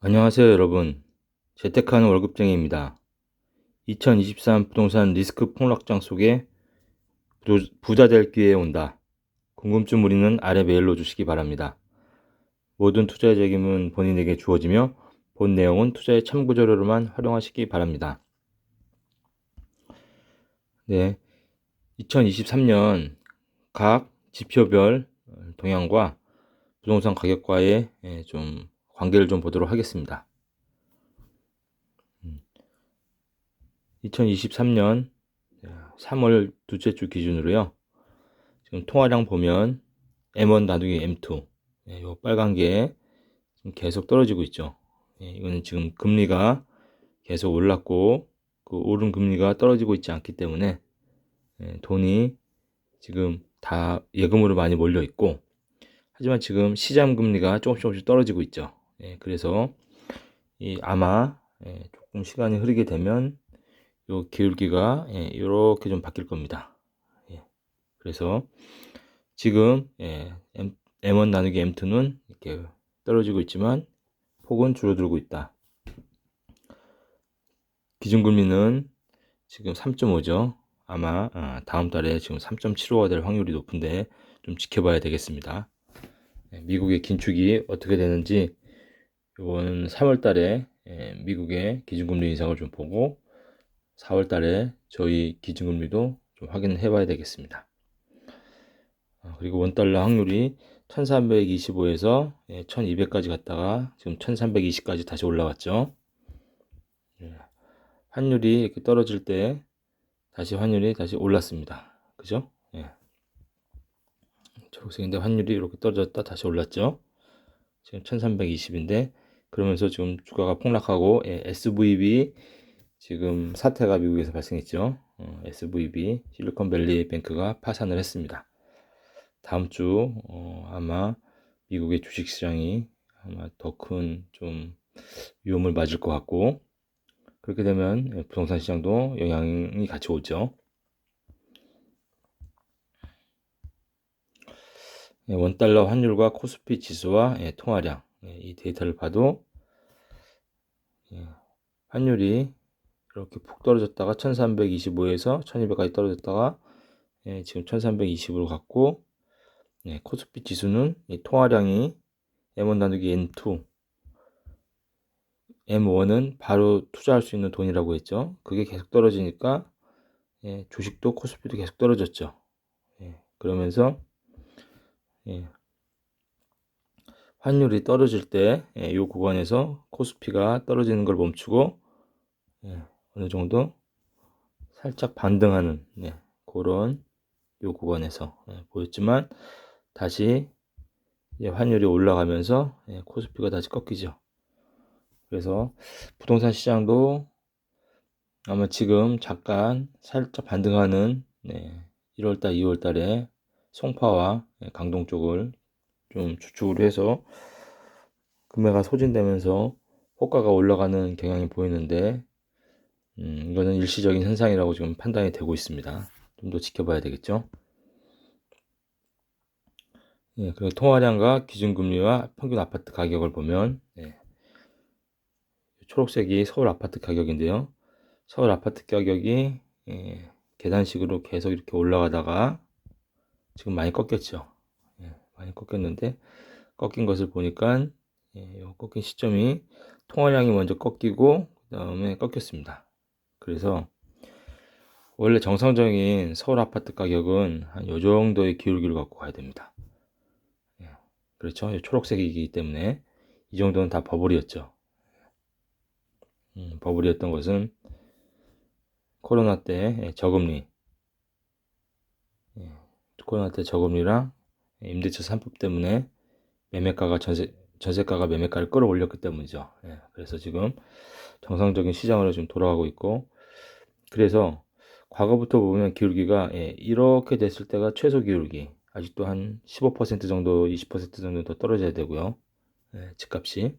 안녕하세요, 여러분. 재테크하는 월급쟁이입니다. 2023 부동산 리스크 폭락장 속에 부자 될 기회에 온다. 궁금증 문의는 아래 메일로 주시기 바랍니다. 모든 투자의 책임은 본인에게 주어지며 본 내용은 투자의 참고 자료로만 활용하시기 바랍니다. 네, 2023년 각 지표별 동향과 부동산 가격과의 좀 관계를 좀 보도록 하겠습니다. 2023년 3월 둘째 주 기준으로요. 지금 통화량 보면 M1 나누기 M2 요 빨간 게 지금 계속 떨어지고 있죠. 이거는 지금 금리가 계속 올랐고 그 오른 금리가 떨어지고 있지 않기 때문에 돈이 지금 다 예금으로 많이 몰려 있고, 하지만 지금 시장 금리가 조금씩 떨어지고 있죠. 그래서 아마 조금 시간이 흐르게 되면 요 기울기가 이렇게 좀 바뀔 겁니다. 그래서 지금 M1 나누기 M2는 이렇게 떨어지고 있지만 폭은 줄어들고 있다. 기준금리는 지금 3.5죠. 아마 다음 달에 지금 3.75가 될 확률이 높은데 좀 지켜봐야 되겠습니다. 미국의 긴축이 어떻게 되는지 이번 3월 달에 미국의 기준금리 인상을 좀 보고 4월 달에 저희 기준금리도 좀 확인해 봐야 되겠습니다. 그리고 원달러 확률이 1325에서 1200까지 갔다가 지금 1320까지 다시 올라왔죠. 환율이 이렇게 떨어질 때 다시 환율이 다시 올랐습니다. 그죠? 초록색인데 환율이 이렇게 떨어졌다 다시 올랐죠. 지금 1320인데 그러면서 지금 주가가 폭락하고 SVB 지금 사태가 미국에서 발생했죠. SVB 실리콘밸리 뱅크가 파산을 했습니다. 다음 주 아마 미국의 주식시장이 아마 더 큰 좀 위험을 맞을 것 같고, 그렇게 되면 부동산 시장도 영향이 같이 오죠. 원달러 환율과 코스피 지수와 통화량 이 데이터를 봐도 환율이 이렇게 푹 떨어졌다가 1325에서 1200까지 떨어졌다가 지금 1320으로 갔고, 코스피 지수는 통화량이 M1 나누기 N2 M1은 바로 투자할 수 있는 돈이라고 했죠. 그게 계속 떨어지니까 주식도 코스피도 계속 떨어졌죠. 그러면서 환율이 떨어질 때 이 구간에서 코스피가 떨어지는 걸 멈추고 어느 정도 살짝 반등하는 그런 이 구간에서 보였지만 다시 환율이 올라가면서 코스피가 다시 꺾이죠. 그래서 부동산 시장도 아마 지금 잠깐 살짝 반등하는 1월달, 2월달에 송파와 강동 쪽을 좀 주축으로 해서 금매가 소진되면서 호가가 올라가는 경향이 보이는데 이거는 일시적인 현상이라고 지금 판단이 되고 있습니다. 좀 더 지켜봐야 되겠죠. 그리고 통화량과 기준금리와 평균 아파트 가격을 보면 초록색이 서울 아파트 가격인데요. 서울 아파트 가격이 계단식으로 계속 이렇게 올라가다가 지금 많이 꺾였죠. 많이 꺾였는데 꺾인 것을 보니까 꺾인 시점이 통화량이 먼저 꺾이고 그 다음에 꺾였습니다. 그래서 원래 정상적인 서울 아파트 가격은 한 요 정도의 기울기를 갖고 가야 됩니다. 그렇죠. 초록색이기 때문에 이 정도는 다 버블이었죠. 버블이었던 것은 코로나 때 저금리, 코로나 때 저금리랑 임대차 3법 때문에 매매가가 전세가가 매매가를 끌어올렸기 때문이죠. 그래서 지금 정상적인 시장으로 지금 돌아가고 있고, 그래서 과거부터 보면 기울기가 이렇게 됐을 때가 최소 기울기, 아직도 한 15% 정도, 20% 정도 더 떨어져야 되고요. 집값이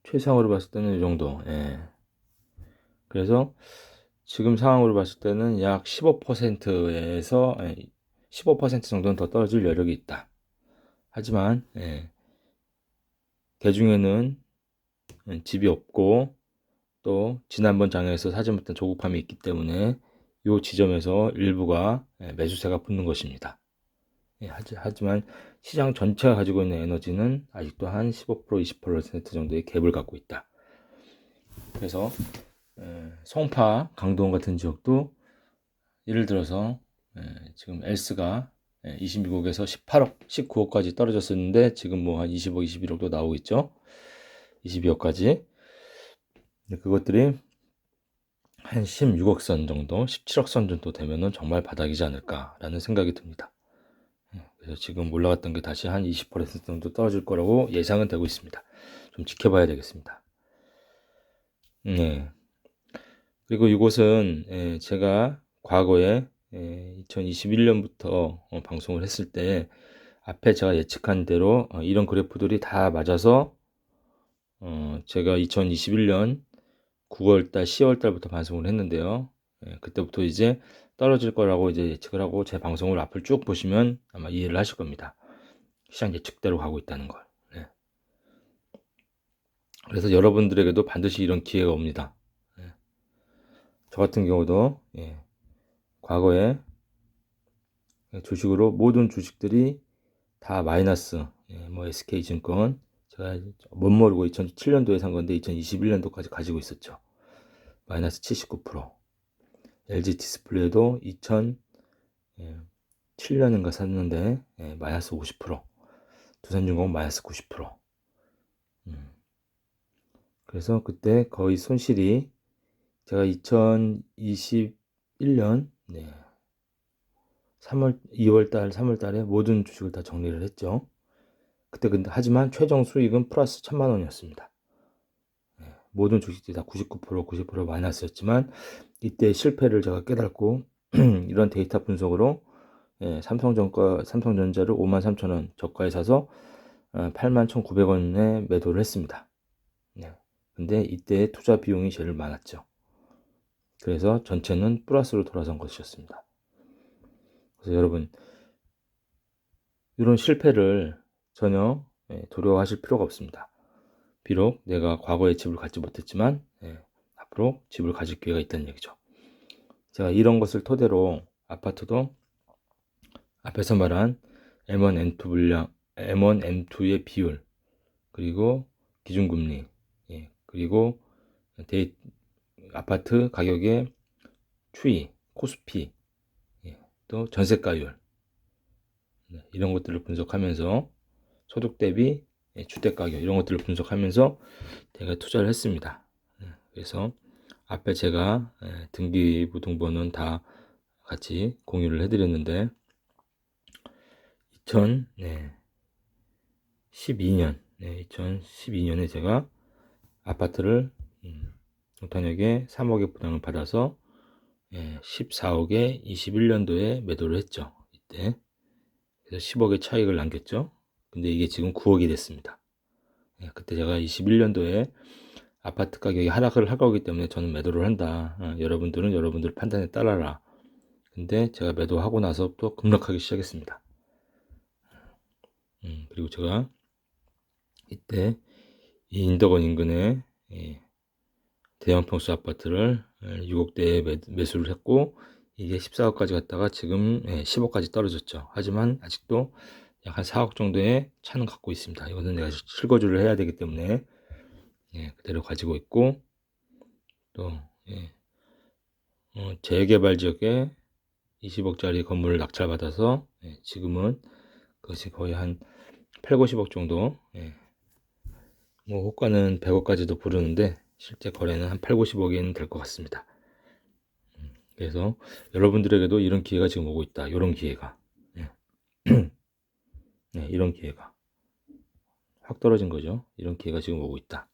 최상으로 봤을 때는 이 정도. 그래서 지금 상황으로 봤을 때는 약 15%에서 15% 정도는 더 떨어질 여력이 있다. 하지만 개중에는 집이 없고 또 지난번 장에서 사지 못한 조급함이 있기 때문에 이 지점에서 일부가 매수세가 붙는 것입니다. 하지만 시장 전체가 가지고 있는 에너지는 아직도 한 15% 20% 정도의 갭을 갖고 있다. 그래서 송파, 강동 같은 지역도 예를 들어서 지금 엘스가 22국에서 18억, 19억까지 떨어졌었는데 지금 뭐 한 20억, 21억도 나오고 있죠. 22억까지. 그것들이 한 16억 선 정도, 17억 선 정도 되면은 정말 바닥이지 않을까라는 생각이 듭니다. 그래서 지금 올라갔던 게 다시 한 20% 정도 떨어질 거라고 예상은 되고 있습니다. 좀 지켜봐야 되겠습니다. 네. 그리고 이곳은 제가 과거에 2021년부터 방송을 했을 때 앞에 제가 예측한 대로 이런 그래프들이 다 맞아서 제가 2021년 9월달, 10월달부터 방송을 했는데요. 그때부터 이제 떨어질 거라고 이제 예측을 하고 제 방송을 앞을 쭉 보시면 아마 이해를 하실 겁니다. 시장 예측대로 가고 있다는 걸. 네. 그래서 여러분들에게도 반드시 이런 기회가 옵니다. 저 같은 경우도 과거에 주식으로 모든 주식들이 다 마이너스, 뭐 SK증권 제가 못 모르고 2007년도에 산 건데 2021년도까지 가지고 있었죠. 마이너스 79%. LG 디스플레이도 2007년인가 샀는데 마이너스 50%. 두산중공업 마이너스 90%. 그래서 그때 거의 손실이 제가 2021년 2월달, 3월달에 모든 주식을 다 정리를 했죠. 그때 근데 하지만 최종 수익은 플러스 1000만 원이었습니다. 모든 주식들이 다 99%, 90% 마이너스였지만 이때 실패를 제가 깨닫고 이런 데이터 분석으로 삼성전자를 53,000원 저가에 사서 81,900원에 매도를 했습니다. 근데 이때 투자 비용이 제일 많았죠. 그래서 전체는 플러스로 돌아선 것이었습니다. 그래서 여러분 이런 실패를 전혀 두려워하실 필요가 없습니다. 비록 내가 과거에 집을 갖지 못했지만 앞으로 집을 가질 기회가 있다는 얘기죠. 제가 이런 것을 토대로 아파트도 앞에서 말한 M1, M2 분량, M1, M2의 비율, 그리고 기준금리, 그리고 아파트 가격의 추이, 코스피, 또 전세가율, 이런 것들을 분석하면서 소득 대비 주택가격 이런 것들을 분석하면서 제가 투자를 했습니다. 그래서 앞에 제가 등기부등본은 다 같이 공유를 해드렸는데 2012년에 제가 아파트를 용탄역에 3억의 분양을 받아서 14억에 21년도에 매도를 했죠. 이때 그래서 10억의 차익을 남겼죠. 근데 이게 지금 9억이 됐습니다. 그때 제가 21년도에 아파트 가격이 하락을 할 거기 때문에 저는 매도를 한다. 여러분들은 여러분들 판단에 따라라. 근데 제가 매도하고 나서 또 급락하기 시작했습니다. 그리고 제가 이때 이 인덕원 인근에 대형 평수 아파트를 6억대에 매수를 했고 이게 14억까지 갔다가 지금 10억까지 떨어졌죠. 하지만 아직도 약 한 4억 정도의 차는 갖고 있습니다. 이거는 내가 실거주를 해야 되기 때문에 그대로 가지고 있고 또 재개발 지역에 20억짜리 건물을 낙찰받아서 지금은 그것이 거의 한 8, 90억 정도 뭐 호가는 100억까지도 부르는데 실제 거래는 한 8, 90억엔 될 것 같습니다. 그래서 여러분들에게도 이런 기회가 지금 오고 있다. 이런 기회가 이런 기회가 확 떨어진 거죠. 이런 기회가 지금 오고 있다.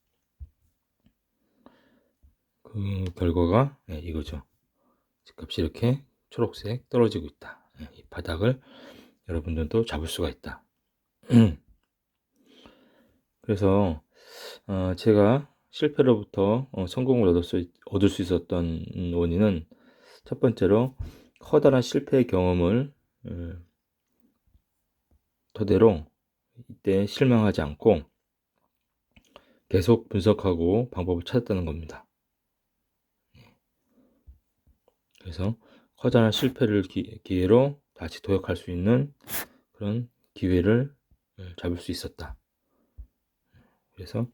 그 결과가 이거죠. 집값이 이렇게 초록색 떨어지고 있다. 이 바닥을 여러분들도 잡을 수가 있다. 그래서 제가 실패로부터 성공을 얻을 수 있었던 원인은 첫 번째로 커다란 실패의 경험을 토대로 이때 실망하지 않고 계속 분석하고 방법을 찾았다는 겁니다. 그래서 커다란 실패를 기회로 다시 도약할 수 있는 그런 기회를 잡을 수 있었다. 그래서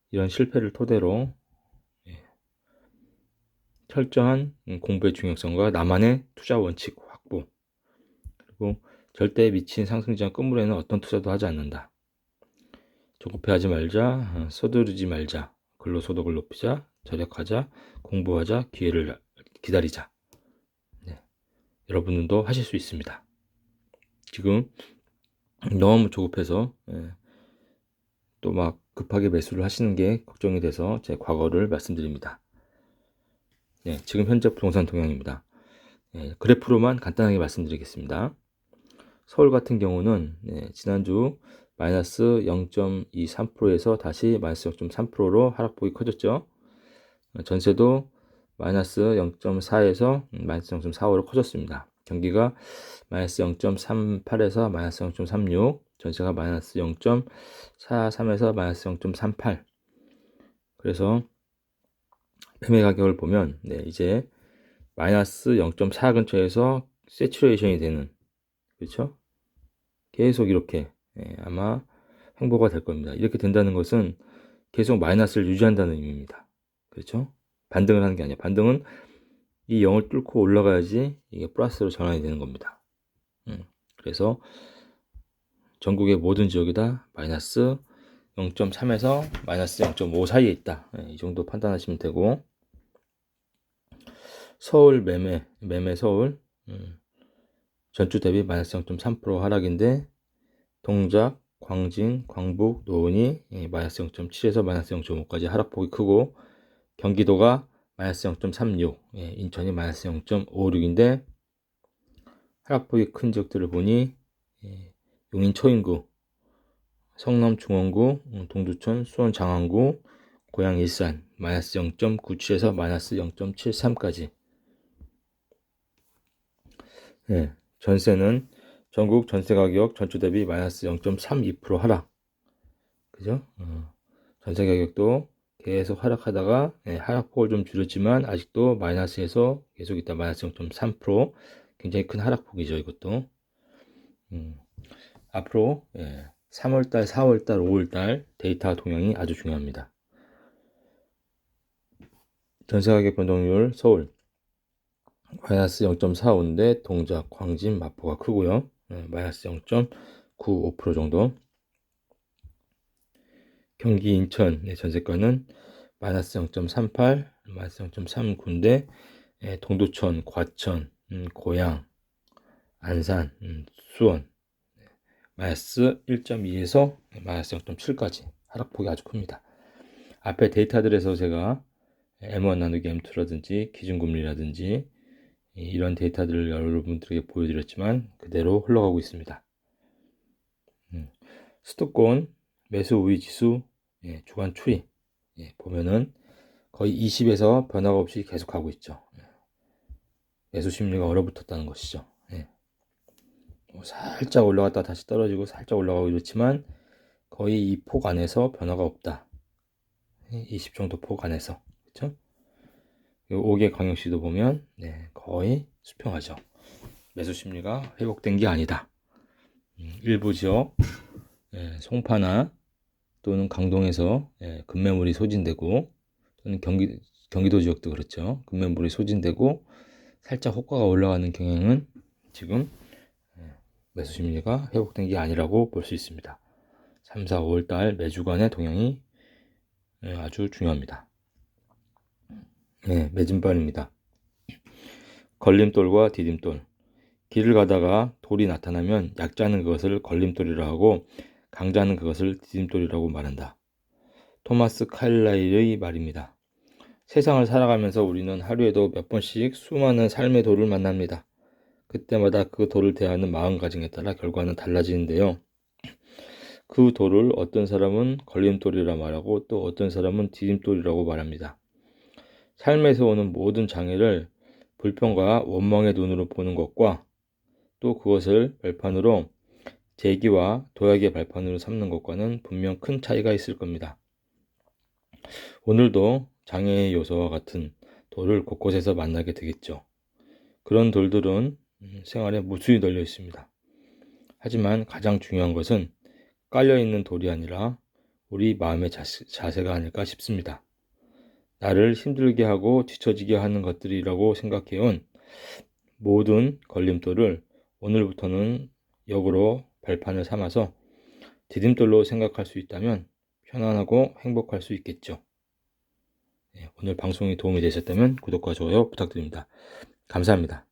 이런 실패를 토대로 철저한 공부의 중요성과 나만의 투자 원칙 확보, 그리고 절대 미친 상승장 끝물에는 어떤 투자도 하지 않는다. 조급해하지 말자, 서두르지 말자, 근로소득을 높이자, 절약하자, 공부하자, 기회를 기다리자. 네. 여러분들도 하실 수 있습니다. 지금 너무 조급해서 또 막 급하게 매수를 하시는 게 걱정이 돼서 제 과거를 말씀드립니다. 네, 지금 현재 부동산 동향입니다. 그래프로만 간단하게 말씀드리겠습니다. 서울 같은 경우는 지난주 마이너스 0.23%에서 다시 마이너스 0.3%로 하락폭이 커졌죠. 전세도 마이너스 0.4에서 마이너스 0.45로 커졌습니다. 경기가 마이너스 0.38에서 마이너스 0.36, 전세가 마이너스 0.43에서 마이너스 0.38. 그래서 매매 가격을 보면 이제 마이너스 0.4 근처에서 세츄레이션이 되는, 그렇죠? 계속 이렇게 아마 횡보가 될 겁니다. 이렇게 된다는 것은 계속 마이너스를 유지한다는 의미입니다. 그렇죠? 반등을 하는 게 아니라 반등은 이 0을 뚫고 올라가야지 이게 플러스로 전환이 되는 겁니다. 그래서 전국의 모든 지역이 다 마이너스 0.3에서 마이너스 0.5 사이에 있다. 이 정도 판단하시면 되고, 서울 매매 서울 전주 대비 마이너스 0.3% 하락인데, 동작, 광진, 광북, 노원이 마이너스 0.7에서 마이너스 0.5까지 하락폭이 크고, 경기도가 마이너스 0.36, 인천이 마이너스 0.56인데 하락폭이 큰 지역들을 보니 용인 초인구, 성남 중원구, 동두천, 수원 장안구, 고양 일산 마이너스 0.97에서 마이너스 0.73까지. 전세는 전국 전세 가격 전주 대비 마이너스 0.32% 하락. 그죠? 전세 가격도 계속 하락하다가 하락폭을 좀 줄였지만 아직도 마이너스에서 계속 있다. 마이너스 0.3%. 굉장히 큰 하락폭이죠, 이것도. 앞으로 3월달, 4월달, 5월달 데이터 동향이 아주 중요합니다. 전세가격 변동률 서울 마이너스 0.45인데 동작, 광진, 마포가 크고요. 마이너스 0.95% 정도. 경기 인천 전세가는 마이너스 0.38, 마이너스 0.39인데 동두천, 과천, 고양, 안산, 수원 마이너스 1.2에서 마이너스 0.7까지 하락폭이 아주 큽니다. 앞에 데이터들에서 제가 M1 나누기 M2라든지 기준금리라든지 이런 데이터들을 여러분들에게 보여드렸지만 그대로 흘러가고 있습니다. 수도권 매수 우위 지수 주간 추이 보면은 거의 20에서 변화가 없이 계속 가고 있죠. 매수 심리가 얼어붙었다는 것이죠. 살짝 올라갔다 다시 떨어지고 살짝 올라가고 이렇지만 거의 이 폭 안에서 변화가 없다. 20 정도 폭 안에서. 그렇죠? 5개 광역시도 보면 거의 수평하죠. 매수 심리가 회복된 게 아니다. 일부 지역 송파나 또는 강동에서 급매물이 소진되고, 또는 경기도 지역도 그렇죠. 급매물이 소진되고 살짝 호가가 올라가는 경향은 지금 매수 심리가 회복된 게 아니라고 볼 수 있습니다. 3, 4, 5월달 매주간의 동향이 아주 중요합니다. 매진반입니다. 걸림돌과 디딤돌. 길을 가다가 돌이 나타나면 약자는 그것을 걸림돌이라 하고 강자는 그것을 디딤돌이라고 말한다. 토마스 칼라일의 말입니다. 세상을 살아가면서 우리는 하루에도 몇 번씩 수많은 삶의 돌을 만납니다. 그때마다 그 돌을 대하는 마음가짐에 따라 결과는 달라지는데요. 그 돌을 어떤 사람은 걸림돌이라 말하고 또 어떤 사람은 디딤돌이라고 말합니다. 삶에서 오는 모든 장애를 불평과 원망의 눈으로 보는 것과 또 그것을 발판으로 재기와 도약의 발판으로 삼는 것과는 분명 큰 차이가 있을 겁니다. 오늘도 장애의 요소와 같은 돌을 곳곳에서 만나게 되겠죠. 그런 돌들은 생활에 무수히 널려 있습니다. 하지만 가장 중요한 것은 깔려있는 돌이 아니라 우리 마음의 자세가 아닐까 싶습니다. 나를 힘들게 하고 뒤처지게 하는 것들이라고 생각해온 모든 걸림돌을 오늘부터는 역으로 발판을 삼아서 디딤돌로 생각할 수 있다면 편안하고 행복할 수 있겠죠. 오늘 방송이 도움이 되셨다면 구독과 좋아요 부탁드립니다. 감사합니다.